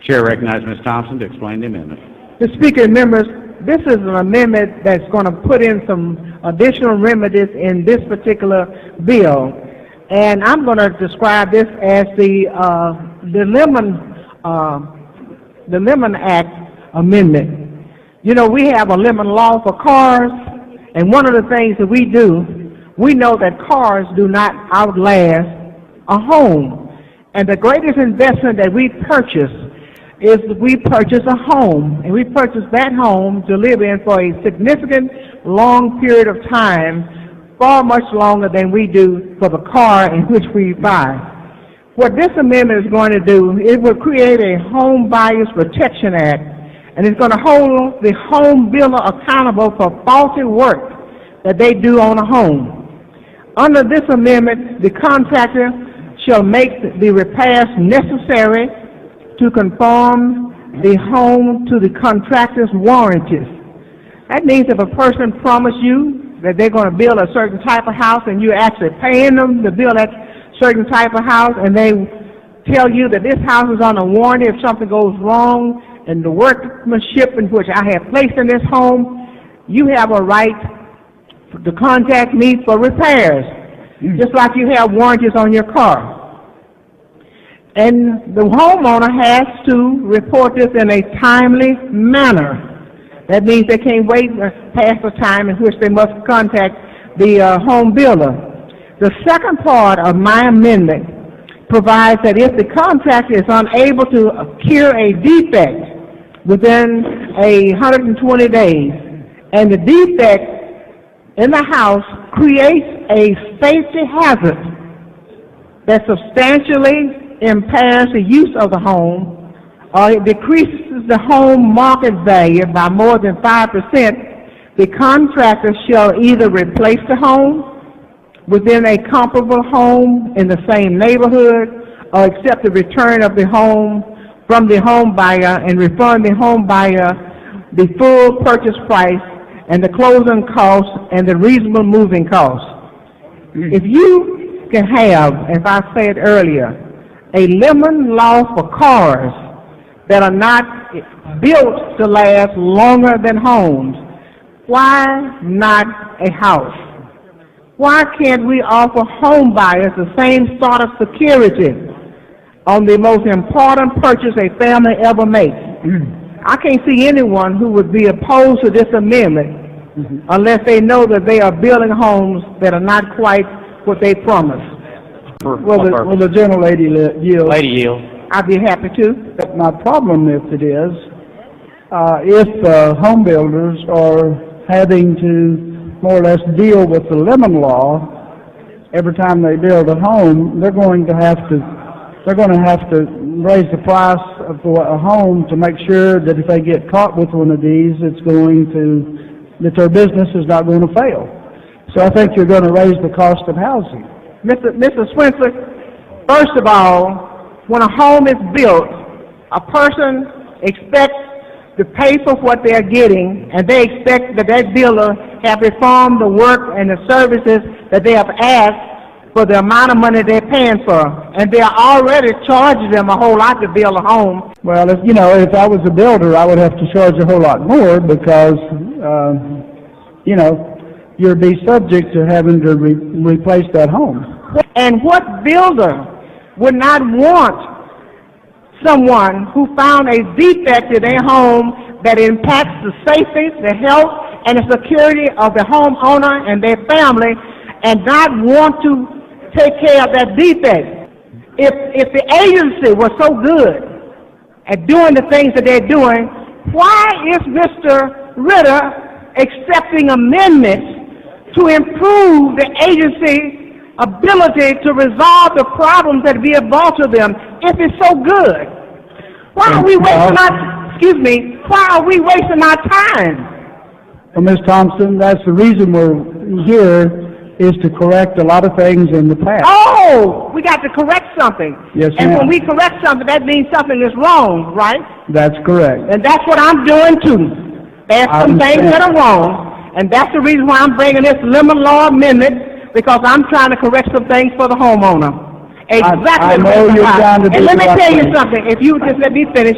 Chair recognizes Ms. Thompson to explain the amendment. Mr. Speaker and members, this is an amendment that's going to put in some additional remedies in this particular bill, and I'm going to describe this as the Lemon Act amendment. You know, we have a lemon law for cars, and one of the things that we do, we know that cars do not outlast a home, and the greatest investment that we purchase is we purchase a home, and we purchase that home to live in for a significant long period of time, far much longer than we do for the car in which we buy. What this amendment is going to do, it will create a Home Buyers Protection Act, and it's going to hold the home builder accountable for faulty work that they do on a home. Under this amendment, the contractor shall make the repairs necessary to conform the home to the contractor's warranties. That means if a person promised you that they're going to build a certain type of house and you're actually paying them to build that certain type of house, and they tell you that this house is on a warranty if something goes wrong and the workmanship in which I have placed in this home, you have a right to contact me for repairs, just like you have warranties on your car. And the homeowner has to report this in a timely manner. That means they can't wait past the time in which they must contact the home builder. The second part of my amendment provides that if the contractor is unable to cure a defect within 120 days, and the defect in the house creates a safety hazard that substantially impairs the use of the home, or it decreases the home market value by more than 5%, the contractor shall either replace the home within a comparable home in the same neighborhood, or accept the return of the home from the home buyer and refund the home buyer the full purchase price and the closing costs and the reasonable moving costs. If you can have, as I said earlier, a lemon law for cars that are not built to last longer than homes, why not a house? Why can't we offer home buyers the same sort of security on the most important purchase a family ever makes? I can't see anyone who would be opposed to this amendment unless they know that they are building homes that are not quite what they promised. Will the gentlelady yield? Lady yield. I'd be happy to. My problem, if it is, if home builders are having to more or less deal with the lemon law every time they build a home, they're going to have to raise the price of a home to make sure that if they get caught with one of these, that their business is not going to fail. So I think you're going to raise the cost of housing. Mr. Swenson, first of all, when a home is built, a person expects to pay for what they're getting, and they expect that that builder have performed the work and the services that they have asked for the amount of money they're paying for, and they're already charging them a whole lot to build a home. Well, if I was a builder, I would have to charge a whole lot more because, you'd be subject to having to replace that home. And what builder would not want someone who found a defect in their home that impacts the safety, the health, and the security of the homeowner and their family, and not want to take care of that defect? If the agency was so good at doing the things that they're doing, why is Mr. Ritter accepting amendments to improve the agency's ability to resolve the problems that be brought to them if it's so good? Why are we wasting why are we wasting our time? Well, Ms. Thompson, that's the reason we're here, is to correct a lot of things in the past. Oh, we got to correct something. Yes, and ma'am. when we correct something, that means something is wrong, right? That's correct. And that's what I'm doing too. There's some things that are wrong, and that's the reason why I'm bringing this lemon law amendment, because I'm trying to correct some things for the homeowner. Exactly. I know you're trying to do And let me the right tell you thing. something. If you just let me finish,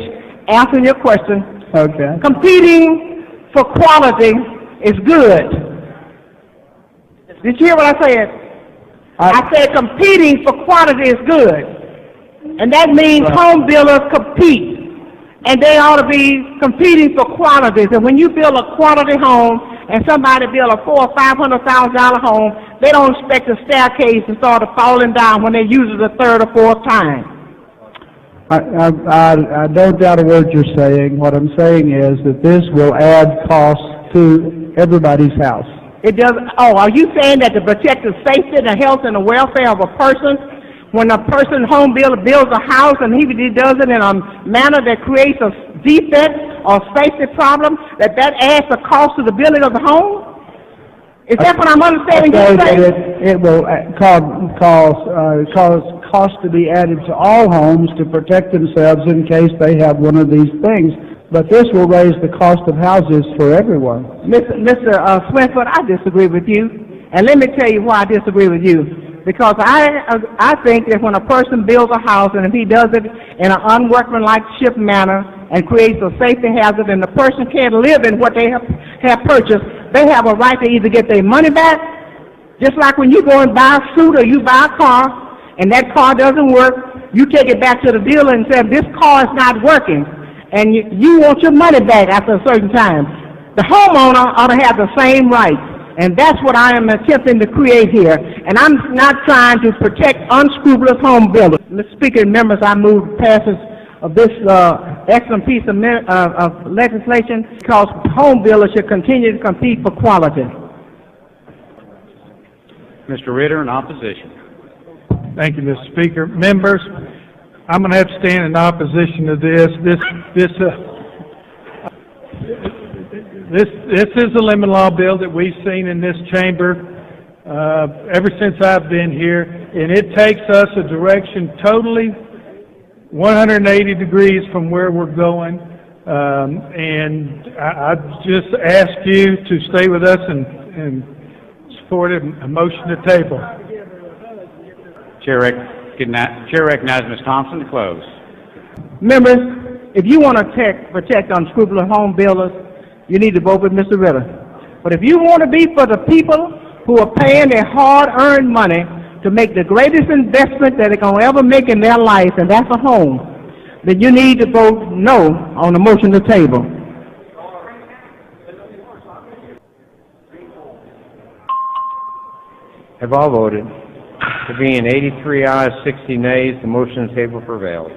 answering your question. Okay. Competing for quality is good. Did you hear what I said? I said competing for quality is good. And that means home builders compete. And they ought to be competing for qualities. And when you build a quality home and somebody build a $400,000 or $500,000 home, they don't expect the staircase to start falling down when they use it the third or fourth time. I don't doubt a word you're saying. What I'm saying is that this will add costs to everybody's house. It does. Oh, are you saying that to protect the safety, the health, and the welfare of a person, when a person, home builder, builds a house and he does it in a manner that creates a defect or safety problem, that adds the cost to the building of the home? Is that what I'm understanding you saying? It will cause costs to be added to all homes to protect themselves in case they have one of these things. But this will raise the cost of houses for everyone. Mr. Swinford, I disagree with you. And let me tell you why I disagree with you. Because I think that when a person builds a house and if he does it in an unworkmanlike manner and creates a safety hazard and the person can't live in what they have purchased, they have a right to either get their money back, just like when you go and buy a suit or you buy a car and that car doesn't work, you take it back to the dealer and say, this car is not working, and you want your money back after a certain time. The homeowner ought to have the same rights. And that's what I am attempting to create here. And I'm not trying to protect unscrupulous home builders. Mr. Speaker and members, I move passage of this excellent piece of legislation because home builders should continue to compete for quality. Mr. Ritter, in opposition. Thank you, Mr. Speaker. Members, I'm going to have to stand in opposition to this. This is a lemon law bill that we've seen in this chamber ever since I've been here, and it takes us a direction totally 180 degrees from where we're going. And I just ask you to stay with us and support a motion to table. Chair recognizes Ms. Thompson to close. Members, if you want to protect unscrupulous home builders, you need to vote with Mr. Ritter. But if you want to be for the people who are paying their hard-earned money to make the greatest investment that they're going to ever make in their life, and that's a home, then you need to vote no on the motion to table. Have all voted? There being 83 ayes, 60 nays, the motion to table prevails.